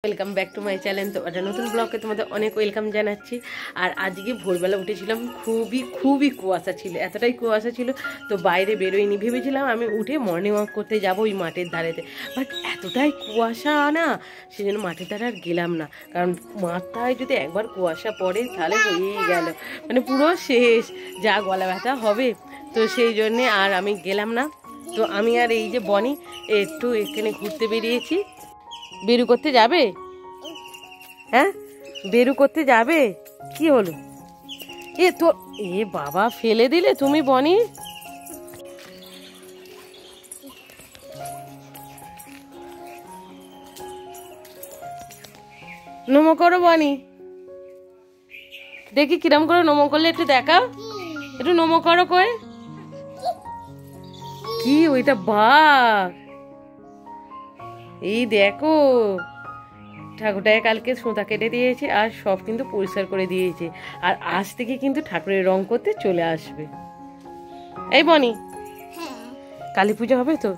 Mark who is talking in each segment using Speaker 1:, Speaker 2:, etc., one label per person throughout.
Speaker 1: Welcome back to my channel. তো একটা নতুন ব্লগে তোমাদের অনেক ওয়েলকাম জানাচ্ছি। আর আজকে ভোরবেলা উঠেছিলাম, খুবই কুয়াশা ছিল, এতটাই কুয়াশা ছিল তো বাইরে বেরোয়নি। ভেবেছিলাম আমি উঠে মর্নিং ওয়াক করতে যাবো ওই মাঠের ধারেতে, বাট এতটাই কুয়াশা না, সেজন্য মাঠের ধারে আর গেলাম না। কারণ মাথায় যদি একবার কুয়াশা পড়ে তাহলে হয়েই গেল, মানে পুরো শেষ, যা গলা ব্যথা হবে। তো সেই জন্যে আর আমি গেলাম না। তো আমি আর এই যে বনি একটু এখানে ঘুরতে বেরিয়েছি। বেরু করতে যাবে? হ্যাঁ, বেরু করতে যাবে? কি হলো? এ তো এ বাবা, ফেলে দিলে তুমি বনি। নমো করো বনি, দেখি কিরম করে নমো করলে একটু দেখাও, একটু নমো করো। কই কি ওইটা? বাঘ। এই দেখো, ঠাকুরটাকে কালকে সুতা কেটে দিয়েছে আর সব কিন্তু পরিষ্কার করে দিয়েছে। আর আজ থেকে কিন্তু ঠাকুরের রং করতে চলে আসবে। এই বনি, কালী পুজো হবে তো,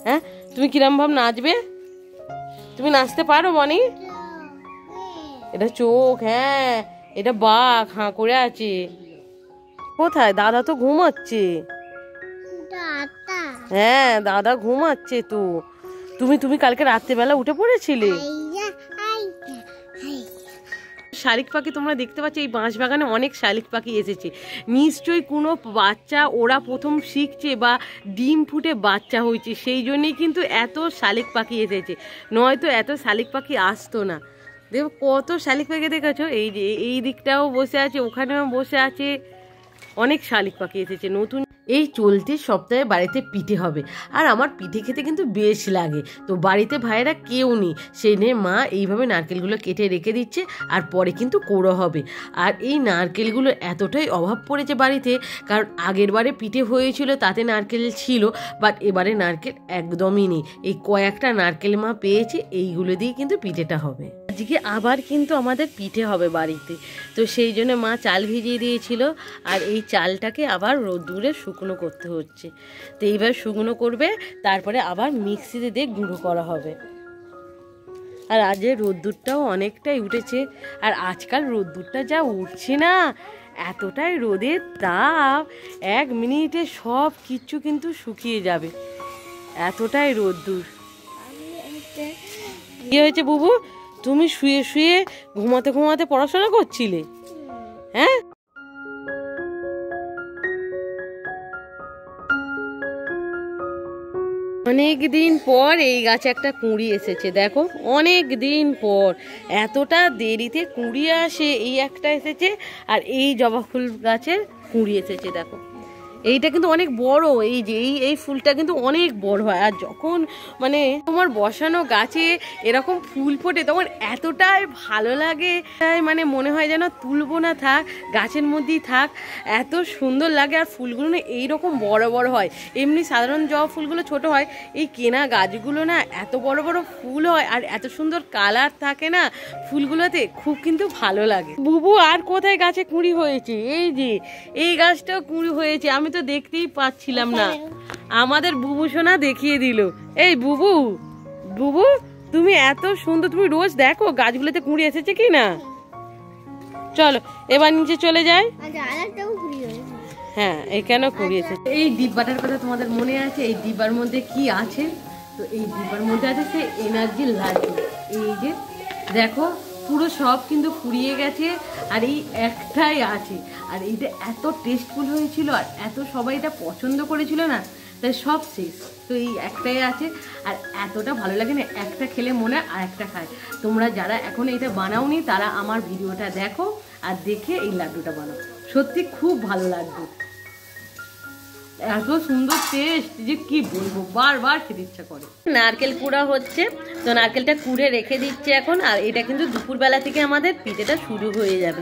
Speaker 1: হ্যাঁ? তুমি কিরম ভাব নাচবে? তুমি নাচতে পারো বনি? এটা চোখ, হ্যাঁ এটা বাঘ হাঁ করে আছে। কোথায় দাদা? তো ঘুমাচ্ছে। হ্যাঁ দাদা ঘুমাচ্ছে তো। তুমি কালকে রাত্রেবেলা উঠে পড়েছিলে। শালিক পাখি তোমরা দেখতে পাচ্ছ, এই বাঁশবাগানে অনেক শালিক পাখি এসেছে। নিশ্চয়ই কোনো বাচ্চা ওরা প্রথম শিখছে বা ডিম ফুটে বাচ্চা হয়েছে, সেই জন্যই কিন্তু এত শালিক পাখি এসেছে, নয়তো এত শালিক পাখি আসতো না। দেখো কত শালিক পাখি দেখেছো, এই যে এই দিকটাও বসে আছে, ওখানেও বসে আছে, অনেক শালিক পাখি এসেছে নতুন। এই চলতি সপ্তাহে বাড়িতে পিঠে হবে, আর আমার পিঠে খেতে কিন্তু বেশ লাগে। তো বাড়িতে ভাইয়েরা কেউ নেই, সেই নিয়ে মা এইভাবে নারকেলগুলো কেটে রেখে দিচ্ছে, আর পরে কিন্তু কোড়ো হবে। আর এই নারকেলগুলো এতটাই অভাব পড়েছে বাড়িতে, কারণ আগের বারে পিঠে হয়েছিল তাতে নারকেল ছিল, বাট এবারে নারকেল একদমই নেই। এই কয়েকটা নারকেল মা পেয়েছে, এইগুলো দিয়ে কিন্তু পিঠেটা হবে। আজকে আবার কিন্তু আমাদের পিঠে হবে বাড়িতে, তো সেই জন্য মা চাল ভিজিয়ে দিয়েছিল, আর এই চালটাকে আবার রোদ্দুরে শুকনো করতে হচ্ছে। তো এইবার শুকনো করবে, তারপরে আবার মিক্সিতে দিয়ে গুঁড়ো করা হবে। আর আজকে রোদ্দুরটাও অনেকটাই উঠেছে, আর আজকাল রোদ্দুরটা যা উঠছে না, এতটাই রোদের তাপ, 1 মিনিটে সব কিছু কিন্তু শুকিয়ে যাবে, এতটাই রোদ্দুর। কি হয়েছে বুবু? তুমি শুয়ে শুয়ে ঘুমাতে ঘুমাতে পড়াশোনা করছিলে? হ্যাঁ, অনেক দিন পর এই গাছে একটা কুঁড়ি এসেছে, দেখো অনেক দিন পর। এতটা দেরিতে কুঁড়ি আসে, এই একটা এসেছে, আর এই জবা ফুল গাছের কুঁড়ি এসেছে দেখো। এইটা কিন্তু অনেক বড়, এই যে এই ফুলটা কিন্তু অনেক বড় হয়। আর যখন মানে তোমার বসানো গাছে এরকম ফুল ফোটে তখন এতটাই ভালো লাগে, মানে মনে হয় যেন তুলবো না, থাক গাছের মধ্যেই থাক, এত সুন্দর লাগে। আর ফুলগুলো না এইরকম বড় বড় হয়, এমনি সাধারণ জবা ফুলগুলো ছোট হয়, এই কেনা গাছগুলো না এত বড় বড় ফুল হয়, আর এত সুন্দর কালার থাকে না ফুলগুলোতে, খুব কিন্তু ভালো লাগে। বুবু, আর কোথায় গাছে কুঁড়ি হয়েছে? এই যে এই গাছটাও কুঁড়ি হয়েছে, আমি তো দেখতেই পাচ্ছিলাম না। আমাদের বুবু সোনা দেখিয়ে দিল। এই বুবু, বুবু তুমি এত সুন্দর, তুমি রোজ দেখো গাছগুলোতে কুঁড়ি এসেছে কি না। চলো এবার নিচে চলে যাই। হ্যাঁ এখানেও কুঁড়ি এসেছে। এই ডিব্বাটার কথা তোমাদের মনে আছে? এই ডিব্বার মধ্যে কি আছে? তো এই ডিব্বার মধ্যে আছে সে এনার্জি লাড্ডু। এই যে দেখো পুরো সব কিন্তু ফুরিয়ে গেছে, আর এই একটাই আছে। আর এইটা এত টেস্টফুল হয়েছিল, আর এত সবাই এটা পছন্দ করেছিল না, তাই সব শেষ। তো এই একটাই আছে, আর এতটা ভালো লাগে না, একটা খেলে মনে হয় আর একটা খায়। তোমরা যারা এখন এটা বানাওনি তারা আমার ভিডিওটা দেখো, আর দেখে এই লাড্ডুটা বানাও, সত্যি খুব ভালো লাগবে। এত সুন্দর টেস্ট যে কি বলবো, বারবার খেতে ইচ্ছা করে। নারকেল কুড়া হচ্ছে, তো নারকেলটা কুড়ে রেখে দিচ্ছে এখন। আর এটা কিন্তু দুপুরবেলা থেকে আমাদের পিঠেটা শুরু হয়ে যাবে।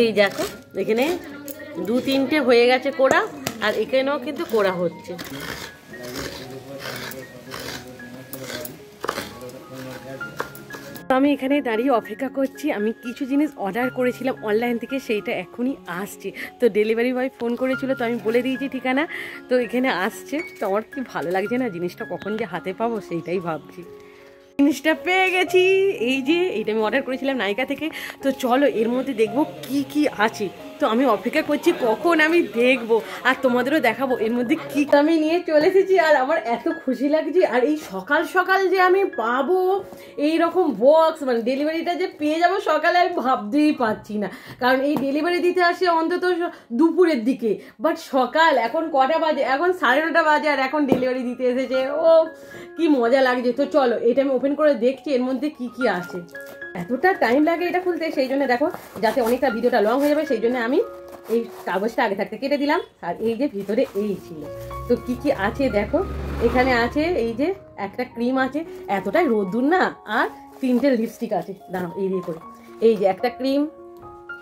Speaker 1: এই দেখো এখানে 2-3টে হয়ে গেছে কোড়া, আর এখানেও কিন্তু কোড়া হচ্ছে। আমি এখানে দাঁড়িয়ে অপেক্ষা করছি। আমি কিছু জিনিস অর্ডার করেছিলাম অনলাইন থেকে, সেইটা এখনই আসছে। তো ডেলিভারি বয় ফোন করেছিল, তো আমি বলে দিয়েছি ঠিকানা, তো এখানে আসছে। তো আমার কি ভালো লাগছে না, জিনিসটা কখন যে হাতে পাবো সেইটাই ভাবছি। জিনিসটা পেয়ে গেছি। এই যে এটা আমি অর্ডার করেছিলাম নাইকা থেকে। তো চলো এর মধ্যে দেখবো কি কি আছে। তো আমি অপেক্ষা করছি কখন আমি দেখবো আর তোমাদেরও দেখাবো এর মধ্যে কি আমি নিয়ে চলে এসেছি। আর আমার এত খুশি লাগছে। আর এই সকাল সকাল যে আমি পাবো এই রকম বক্স, মানে ডেলিভারিটা যে পেয়ে যাবো সকালে, আমি ভাবতেই পারছি না। কারণ এই ডেলিভারি দিতে আসে অন্তত দুপুরের দিকে, বাট সকাল এখন কটা বাজে, এখন 9:30 বাজে আর এখন ডেলিভারি দিতে এসেছে। ও কি মজা লাগছে। তো চলো এটা আমি ওপেন করে দেখছি এর মধ্যে কি কি আছে। এতটা টাইম লাগে এটা খুলতে, সেই জন্য দেখো যাতে অনেকটা ভিডিওটা লং হয়ে যাবে সেই জন্য আমি এই কাগজটা আগে থাকতে কেটে দিলাম। আর এই যে ভিতরে এই ছিল। তো কি কি আছে দেখো, এখানে আছে এই যে একটা ক্রিম আছে, এতটাই রোদ্দুর না, আর 3টে লিপস্টিক আছে। দাঁড়াও এই দিয়ে করে, এই যে একটা ক্রিম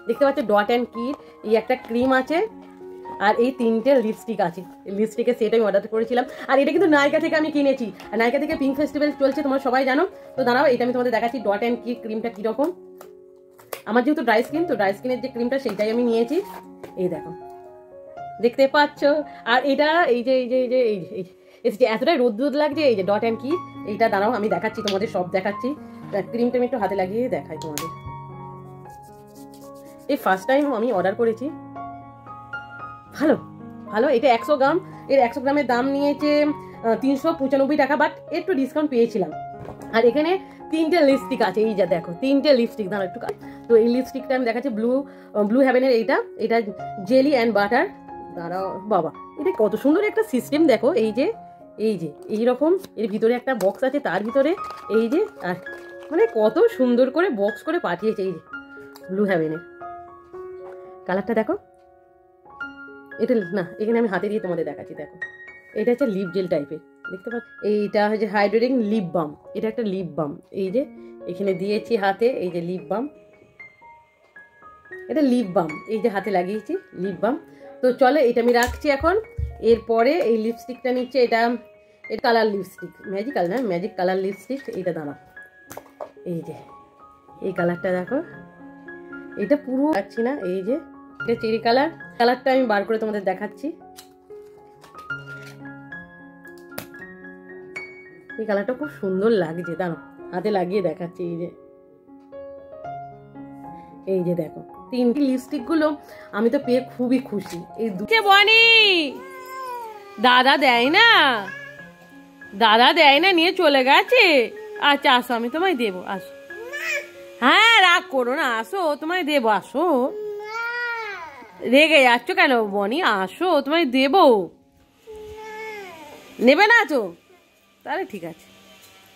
Speaker 1: দেখতে পাচ্ছ ডট অ্যান্ড কির, এই একটা ক্রিম আছে, আর এই 3টে লিপস্টিক আছে। লিপস্টিকের সেট আমি অর্ডার করেছিলাম। আর এটা কিন্তু নাইকা থেকে আমি কিনেছি। আর নাইকা থেকে পিঙ্ক ফেস্টিভ্যাল চলছে, তোমরা সবাই জানো। তো দাঁড়াও এটা আমি তোমাদের দেখাচ্ছি ডট অ্যান্ড কি ক্রিমটা কীরকম। আমার যেহেতু ড্রাই স্কিন, তো ড্রাই স্কিনের যে ক্রিমটা সেইটাই আমি নিয়েছি। এই দেখো দেখতে পাচ্ছ। আর এটা এই যে এই যে এই যে এই যে এই যে এতটাই রোদ লাগছে, এই যে ডট অ্যান্ড কি এইটা। দাঁড়াও আমি দেখাচ্ছি তোমাদের, সব দেখাচ্ছি। ক্রিমটা আমি একটু হাতে লাগিয়ে দেখাই তোমাদের। এই ফার্স্ট টাইম আমি অর্ডার করেছি। ভালো ভালো, এটা 100 গ্রাম। এর 100 গ্রামের দাম নিয়েছে 395 টাকা, বাট একটু ডিসকাউন্ট পেয়েছিলাম। আর এখানে 3টে লিপস্টিক আছে, এই যা দেখো 3টে লিপস্টিক। দাঁড়াও একটু। তো এই লিপস্টিকটা আমি দেখাচ্ছি ব্লু হেভেনের। এটা জেলি অ্যান্ড বাটার। দাঁড়াও বাবা, এটা কত সুন্দর একটা সিস্টেম দেখো। এই যে এইরকম এর ভিতরে একটা বক্স আছে, তার ভিতরে এই যে, আর মানে কত সুন্দর করে বক্স করে পাঠিয়েছে। এই যে ব্লু হেভেনের কালারটা দেখো। এটা না, এখানে আমি হাতে দিয়ে তোমাদের দেখাচ্ছি। দেখো এটা হচ্ছে লিপ জেল টাইপের, দেখতে পাচ্ছ। এইটা হচ্ছে হাইড্রেটিং লিপ বাম। এটা একটা লিপ বাম, এই যে এখানে দিয়েছি হাতে। এই যে লিপ বাম, এটা লিপ বাম, এই যে হাতে লাগিয়েছি লিপ বাম। তো চলো এটা আমি রাখছি এখন। এরপরে এই লিপস্টিকটা নিচ্ছে, এটা কালার লিপস্টিক, ম্যাজিকাল না, ম্যাজিক কালার লিপস্টিক। এইটা দাঁড়াও, এই যে এই কালারটা দেখো, এটা পুরো পাচ্ছি না। এই যে এটা চেরি কালারটা আমি বার করে তোমাদের দেখাচ্ছি। এই কালারটা খুব সুন্দর লাগছে, দাঁড়াও হাতে লাগিয়ে দেখাচ্ছি। এই যে দেখো 3টি লিপস্টিক গুলো আমি তো পেয়ে খুবই খুশি। এই দুটো বনি দাদা দেয় না, নিয়ে চলে গেছে। আচ্ছা আসো, আমি তোমায় দেবো, আসো। হ্যাঁ রাগ করো না, আসো তোমায় দেবো, আসো। রেগে যাচ্ছ কেন বনি? আসো তোমায় দেবো। নেবে না তো? তাহলে ঠিক আছে,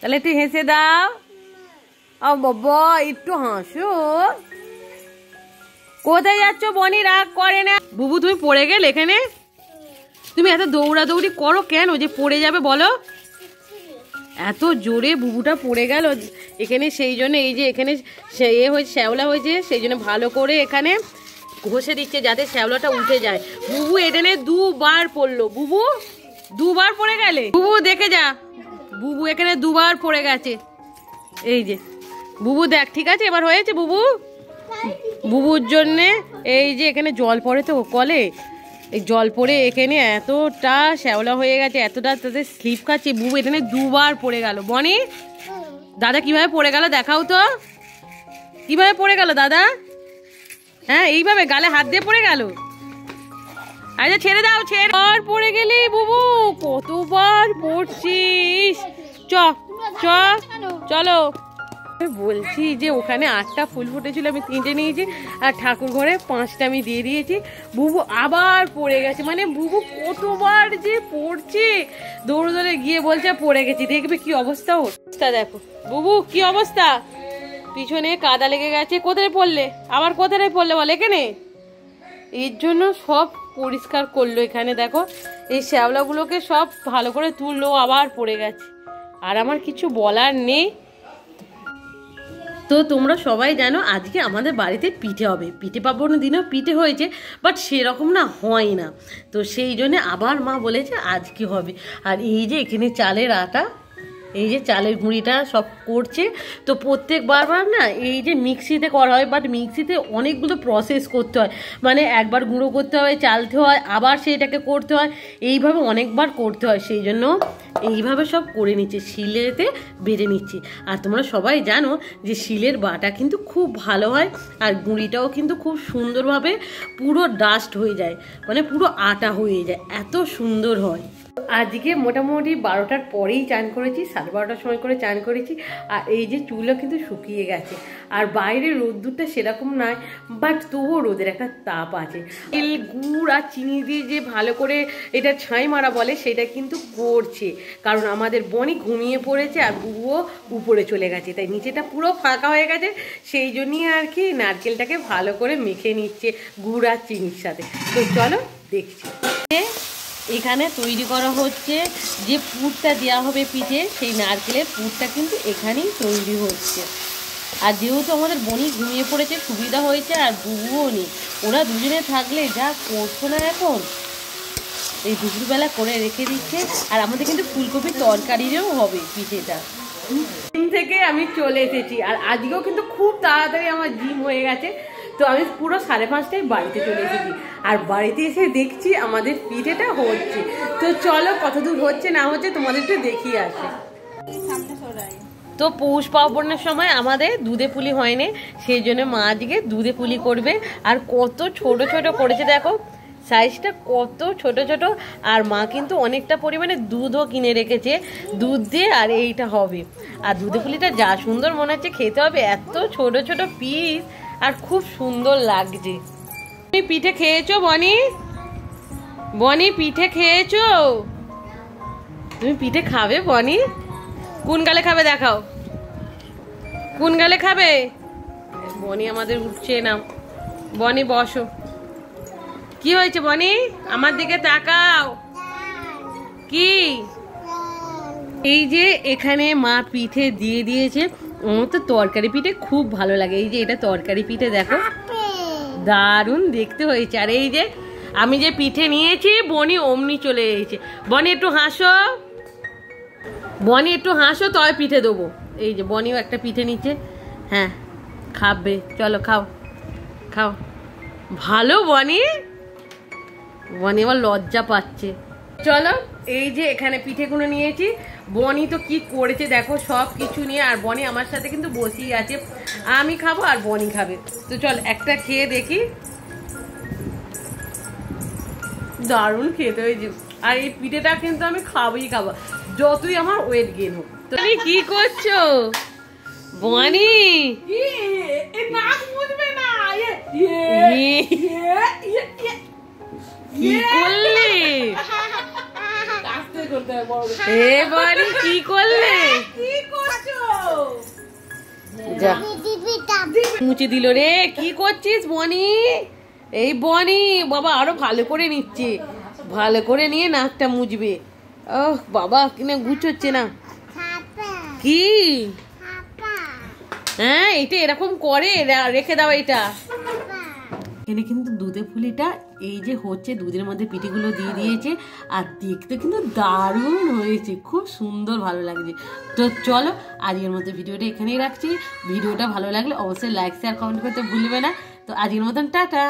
Speaker 1: তাহলে একটু হেসে দাও। বাবা একটু হাসো। কোথায় যাচ্ছ বনি? রাগ করে না। বুবু তুমি পড়ে গেলে এখানে, তুমি এত দৌড়াদৌড়ি করো কেন যে পড়ে যাবে বলো? এত জোরে বুবুটা পড়ে গেল এখানে, সেই জন্য এই যে এখানে শ্যাওলা হয়েছে, সেই জন্য ভালো করে এখানে ঘষে দিচ্ছে যাতে শ্যাওলাটা উঠে যায়। বুবু এখানে 2বার পড়লো। বুবু 2বার পড়ে গেলে, বুবু দেখে যা, বুবু এখানে 2বার পড়ে গেছে। এই যে বুবু দেখ, ঠিক আছে এবার হয়েছে। বুবুর জন্যে এই যে এখানে জল পড়ে তো কলে, এই জল পড়ে এখানে এতটা শ্যাওলা হয়ে গেছে, এতটা তাদের স্লিপ খাচ্ছে। বুবু এখানে 2বার পড়ে গেল। বনি দাদা কিভাবে পড়ে গেল দেখাও তো, কিভাবে পড়ে গেল দাদা? হ্যাঁ এইভাবে গালে হাত দিয়ে পড়ে গেল। আচ্ছা ছেড়ে দাও, বার পড়ে গেলি বুবু, কতবার পড়ছিস। চলো। বলছি যে ওখানে 8টা ফুল ফুটেছিল, আমি 3টে নিয়েছি, আর ঠাকুর ঘরে 5টা আমি দিয়ে দিয়েছি। বুবু আবার পড়ে গেছে, মানে বুবু কতবার যে পড়ছে, দৌড়ে গিয়ে বলছে পড়ে গেছি। দেখবে কি অবস্থা দেখো বুবু কি অবস্থা, পিছনে কাদা লেগে গেছে। কোথায় পড়লে আবার, কোথায় পড়লে বল? এখানে এর জন্য সব পরিষ্কার করলো। এখানে দেখো এই শ্যাওলাগুলোকে সব ভালো করে তুললো, আবার পড়ে গেছে। আর আমার কিছু বলার নেই। তো তোমরা সবাই জানো আজকে আমাদের বাড়িতে পিঠে হবে। পিঠে পার্বণের দিনেও পিঠে হয়েছে, বাট সেরকম না হয় না। তো সেই জন্য আবার মা বলেছে আজকে হবে। আর এই যে এখানে চালের আটা, এই যে চালের গুঁড়িটা সব করছে। তো প্রত্যেকবার না এই যে মিক্সিতে করা হয়, বাট মিক্সিতে অনেকগুলো প্রসেস করতে হয়, মানে একবার গুঁড়ো করতে হয়, চালতে হয়, আবার সেইটাকে করতে হয়, এইভাবে অনেকবার করতে হয়। সেই জন্য এইভাবে সব করে নিচ্ছে, শিলেতে বেটে নিচ্ছি। আর তোমরা সবাই জানো যে শিলের বাটা কিন্তু খুব ভালো হয়, আর গুঁড়িটাও কিন্তু খুব সুন্দরভাবে পুরো ডাস্ট হয়ে যায়, মানে পুরো আটা হয়ে যায়, এত সুন্দর হয়। আজকে মোটামুটি 12টার পরেই চান করেছি, 12:30টার সময় করে চান করেছি। আর এই যে চুলও কিন্তু শুকিয়ে গেছে, আর বাইরের রোদ্দুরটা সেরকম নয়, বাট তবুও রোদের একটা তাপ আছে। তেল, গুড় আর চিনি দিয়ে যে ভালো করে এটা ছাই মারা বলে, সেটা কিন্তু করছে, কারণ আমাদের বনি ঘুমিয়ে পড়েছে আর বুবুও উপরে চলে গেছে, তাই নিচেটা পুরো ফাঁকা হয়ে গেছে। সেই জন্যই আর কি নারকেলটাকে ভালো করে মেখে নিচ্ছে গুড় আর চিনির সাথে। তো চলো দেখছি। এখানে তৈরি করা হচ্ছে যে পুরটা দেওয়া হবে পিঠে, সেই নারকেলের পুরটা কিন্তু এখানেই তৈরি হচ্ছে। আর যেহেতু আমাদের বনি ঘুমিয়ে পড়েছে, সুবিধা হয়েছে, আর বুবুও নেই, ওরা দুজনে থাকলে যা করছো না এখন, এই দুপুরবেলা করে রেখে দিচ্ছে। আর আমাদের কিন্তু ফুলকপির তরকারিরও হবে পিঠেটা। দিন থেকে আমি চলে এসেছি, আর আজকেও কিন্তু খুব তাড়াতাড়ি আমার জিম হয়ে গেছে। তো আমি পুরো 5:30টায় বাড়িতে চলে এসেছি, আর বাড়িতে এসে দেখছি আমাদের পিঠেটা হচ্ছে। তো চলো কত দূর হচ্ছে না হচ্ছে তোমাদের একটু দেখিয়ে আসে। তো পৌষ পার্বণের সময় আমাদের দুধে পুলি হয়নি, সেই জন্য মা আজকে দুধে পুলি করবে। আর কত ছোট ছোট করেছে দেখো, সাইজটা কত ছোট ছোট। আর মা কিন্তু অনেকটা পরিমাণে দুধও কিনে রেখেছে, দুধ দিয়ে আর এইটা হবে। আর দুধে পুলিটা যা সুন্দর মনে হচ্ছে খেতে হবে, এত ছোট ছোট পিস, আর খুব সুন্দর লাগছে। তুমি পিঠে খেয়েছো বনি? বনি পিঠে খেয়েছো? তুমি পিঠে খাবে বনি? কোন গালে খাবে দেখাও, কোন গালে খাবে? বনি আমাদের উঠছে না। বনি বসো। কি হয়েছে বনি? আমার দিকে তাকাও। কি? এই যে এখানে মা পিঠে দিয়ে দিয়েছে। আমার তো তরকারি পিঠে খুব ভালো লাগে। এই যে এটা তরকারি পিঠে, দেখো দারুণ দেখতে হয়েছে। আর এই যে আমি যে পিঠে নিয়েছি, বনি অমনি চলে এসেছে। বনি একটু হাসো, বনি একটু হাসো, তবে পিঠে দেবো। এই যে বনিও একটা পিঠে নিচ্ছে, হ্যাঁ খাবে, চলো খাও খাও। ভালো বনি, বনি আবার লজ্জা পাচ্ছে। চলো এই যে এখানে পিঠেগুলো নিয়েছি। বনি তো কি করেছে দেখো, সব কিছু নিয়ে। আর বনি আমার সাথে কিন্তু বসেই আছে, আমি খাবো আর বনি খাবে। তো চল একটা খেয়ে দেখি। দারুণ খেতে হয়েছে। আর এই পিঠেটা কিন্তু আমি খাবোই খাবো, যতই আমার ওয়েট গেন হোক। তুমি কি করছো বনি? কি করলে? কি করলে? মুছে দিল রে। কি করছিস বনি? এই বনি বাবা আরো ভালো করে নিচ্ছে, ভালো করে নিয়ে নাকটা মুছবে। ওহ বাবা কিনা গুছোচ্ছে না। কি? হ্যাঁ এটা এরকম করে, রেখে দাও এটা। এখানে কিন্তু দুধে পুলিটা এই যে হচ্ছে, দুধের মধ্যে পিঠেগুলো দিয়ে দিয়েছে, আর দেখতে কিন্তু দারুণ হয়েছে, খুব সুন্দর ভালো লাগছে। তো চলো আজকের মতো ভিডিওটা এখানেই রাখছি। ভিডিওটা ভালো লাগলে অবশ্যই লাইক শেয়ার কমেন্ট করতে ভুলবে না। তো আজকের মতন টাটা।